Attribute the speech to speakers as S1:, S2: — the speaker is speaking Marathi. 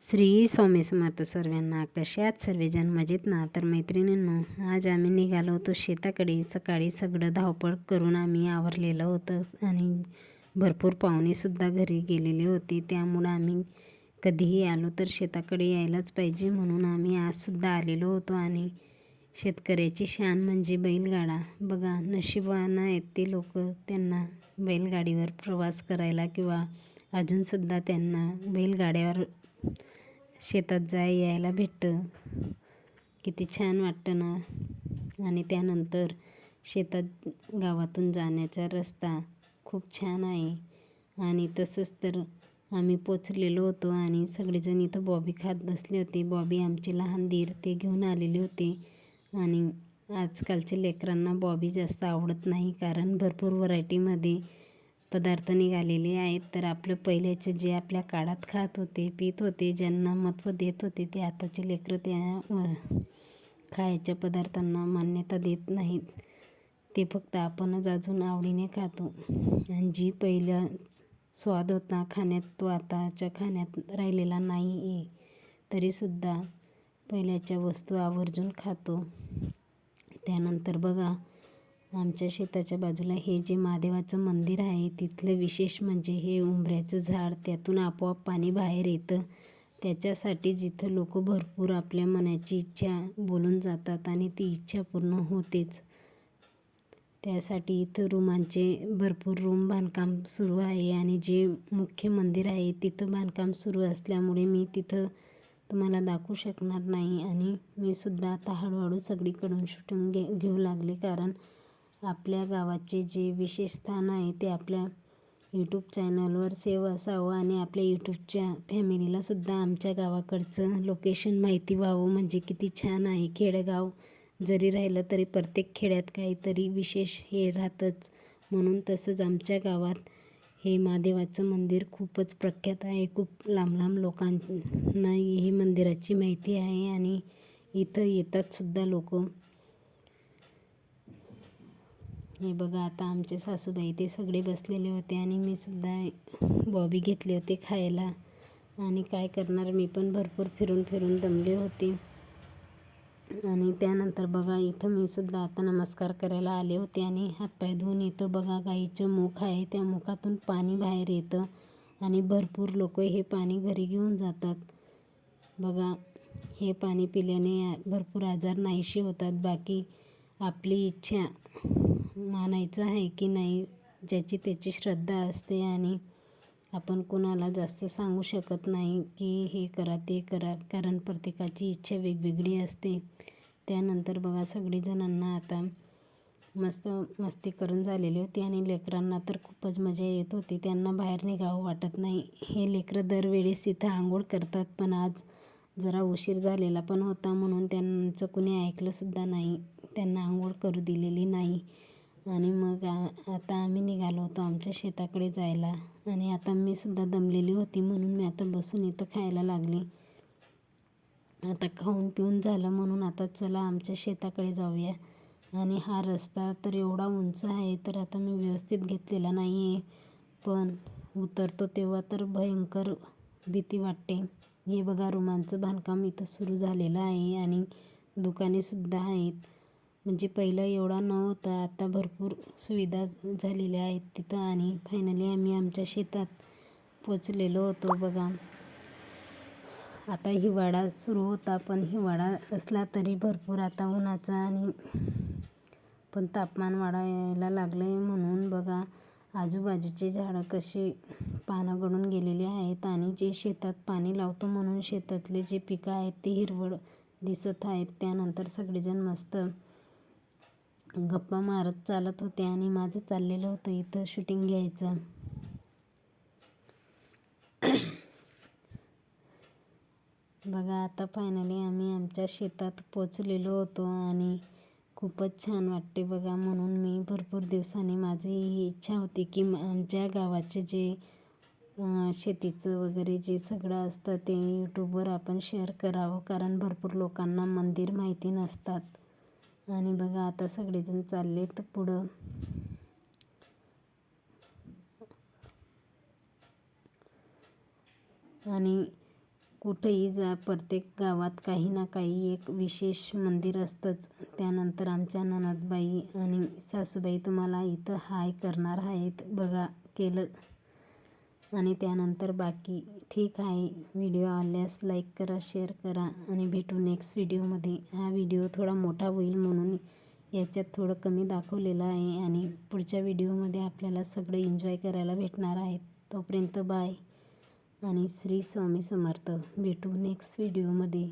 S1: श्री स्वामी समर्थ सर्वांना. कसे आहात सर्वजण? मजेत ना? तर मैत्रिणींनो, आज आम्ही निघालो होतो शेताकडे. सकाळी सगळं धावपळ करून आम्ही आवरलेलं होतं आणि भरपूर पाहुणेसुद्धा घरी गेलेले होते. त्यामुळं आम्ही कधीही आलो तर शेताकडे यायलाच पाहिजे म्हणून आम्ही आजसुद्धा आलेलो होतो. आणि शेतकऱ्याची शान म्हणजे बैलगाडा. बघा, नशिबवान आहेत ते लोक, त्यांना बैलगाडीवर प्रवास करायला किंवा अजूनसुद्धा त्यांना बैलगाड्यावर शेतात यायला भेटतं. किती छान वाटतं ना. आणि त्यानंतर शेतात गावातून जाण्याचा रस्ता खूप छान आहे. आणि तसंच तर आम्ही पोचलेलो होतो आणि सगळेजण इथं बॉबी खात बसले होते. बॉबी आमचे लहान दीर ते घेऊन आलेले होते. आणि आजकालच्या लेकरांना बॉबी जास्त आवडत नाही, कारण भरपूर व्हरायटीमध्ये पदार्थ निघालेले आहेत. तर आपलं पहिल्याचे जे आपल्या काळात खात होते, पीत होते, ज्यांना महत्त्व देत होते, ते आताचे लेकरं त्या खायच्या पदार्थांना मान्यता देत नाहीत. ते फक्त आपणच अजून आवडीने खातो. आणि जी पहिला स्वाद होता खाण्यात, तो आताच्या खाण्यात राहिलेला नाही आहे. तरीसुद्धा पहिल्याच्या वस्तू आवर्जून खातो. त्यानंतर बघा, आमच्या शेताच्या बाजूला हे जे महादेवाचं मंदिर आहे, तिथलं विशेष म्हणजे हे उंबऱ्याचं झाड, त्यातून आपोआप पाणी बाहेर येतं. त्याच्यासाठी जिथं लोक भरपूर आपल्या मनाची इच्छा बोलून जातात आणि ती इच्छा पूर्ण होतेच. त्यासाठी इथं रूमांचे भरपूर रूम बांधकाम सुरू आहे. आणि जे मुख्य मंदिर आहे तिथं बांधकाम सुरू असल्यामुळे मी तिथं तुम्हाला दाखवू शकणार नाही. आणि मी सुद्धा आता हळूहळू सगळीकडून शूटिंग घेऊ लागले, कारण आपल्या गावाचे जे विशेष स्थान आहे ते आपल्या यूट्यूब चॅनलवर सेव्ह असावं आणि आपल्या यूट्यूबच्या फॅमिलीलासुद्धा आमच्या गावाकडचं लोकेशन माहिती व्हावं. म्हणजे किती छान आहे खेडेगाव. जरी राहिलं तरी प्रत्येक खेड्यात काहीतरी विशेष हे राहतंच. म्हणून तसंच आमच्या गावात हे महादेवाचं मंदिर खूपच प्रख्यात आहे. खूप लांब लांब लोकांना ही मंदिराची माहिती आहे आणि इथं येतातसुद्धा लोक. हे बघा, आता आमचे सासूबाई ते सगळे बसलेले होते आणि मी सुद्धा बॉबी घेतले होते खायला. आणि काय करणार, मी पण भरपूर फिरून फिरून दमले होते. आणि त्यानंतर बघा, इथं मी सुद्धा आता नमस्कार करायला आले होते आणि हातपाय धुवून इथं बघा, गाईचं मुख आहे, त्या मुखातून पाणी बाहेर येतं आणि भरपूर लोक हे पाणी घरी घेऊन जातात. बघा, हे पाणी पिल्याने भरपूर आजार नाहीसे होतात. बाकी आपली इच्छा मानायचं आहे की नाही, ज्याची त्याची श्रद्धा असते आणि आपण कोणाला जास्त सांगू शकत नाही की हे करा ते करा, कारण प्रत्येकाची इच्छा वेगवेगळी असते. त्यानंतर बघा, सगळीजणांना आता मस्त मस्ती करून झालेली होती आणि लेकरांना तर खूपच मजा येत होती. त्यांना बाहेर निघावं वाटत नाही. हे लेकरं दरवेळेस इथं आंघोळ करतात, पण आज जरा उशीर झालेला पण होता म्हणून त्यांचं कुणी ऐकलंसुद्धा नाही. त्यांना आंघोळ करू दिलेली नाही. आणि मग आता आम्ही निघालो होतो आमच्या शेताकडे जायला. आणि आता मी सुद्धा दमलेली होती म्हणून मी आता बसून इथं खायला लागली. आता खाऊन पिऊन झालं म्हणून आता चला आमच्या शेताकडे जाऊया. आणि हा रस्ता तर एवढा उंच आहे, तर आता मी व्यवस्थित घेतलेला नाही आहे, पण उतरतो तेव्हा तर भयंकर भीती वाटते. हे बघा, रूमांचं बांधकाम इथं सुरू झालेलं आहे आणि दुकानेसुद्धा आहेत. म्हणजे पहिलं एवढा नव्हता, आता भरपूर सुविधा झालेल्या आहेत तिथं. आणि फायनली आम्ही आमच्या शेतात पोचलेलो होतो. बघा, आता हिवाळा सुरू होता, पण हिवाळा असला तरी भरपूर आता उन्हाचा आणि पण तापमान वाढायला लागलं आहे. म्हणून बघा, आजूबाजूचे झाडं कसे पानं गळून गेलेले आहेत आणि जे शेतात पाणी लावतो म्हणून शेतातले जे पिकं आहेत ते हिरवळ दिसत आहेत. त्यानंतर सगळेजण मस्त गप्पा मारत चालत होते आणि माझं चाललेलं होतं इथं शूटिंग घ्यायचं. बघा, आता फायनली आम्ही आमच्या शेतात पोचलेलो होतो आणि खूपच छान वाटते बघा. म्हणून मी भरपूर दिवसांनी माझी ही इच्छा होती की आमच्या गावाचे जे शेतीचं वगैरे जे सगळं असतं ते यूट्यूबवर आपण शेअर करावं, कारण भरपूर लोकांना मंदिर माहिती नसतात. आणि बघा, आता सगळेजण चाललेत पुढं. आणि कुठेही जा, प्रत्येक गावात काही ना काही एक विशेष मंदिर असतंच. त्यानंतर आमच्या नणंदबाई आणि सासूबाई तुम्हाला इथं हाय करणार आहेत बघा, केलं. आणि त्यानंतर बाकी ठीक आहे. व्हिडिओ आवडल्यास लाईक करा, शेअर करा आणि भेटू नेक्स्ट व्हिडिओमध्ये. हा व्हिडिओ थोडा मोठा होईल म्हणून याच्यात थोडं कमी दाखवलेलं आहे आणि पुढच्या व्हिडिओमध्ये आपल्याला सगळं एन्जॉय करायला भेटणार आहे. तोपर्यंत बाय आणि श्री स्वामी समर्थ. भेटू नेक्स्ट व्हिडिओमध्ये.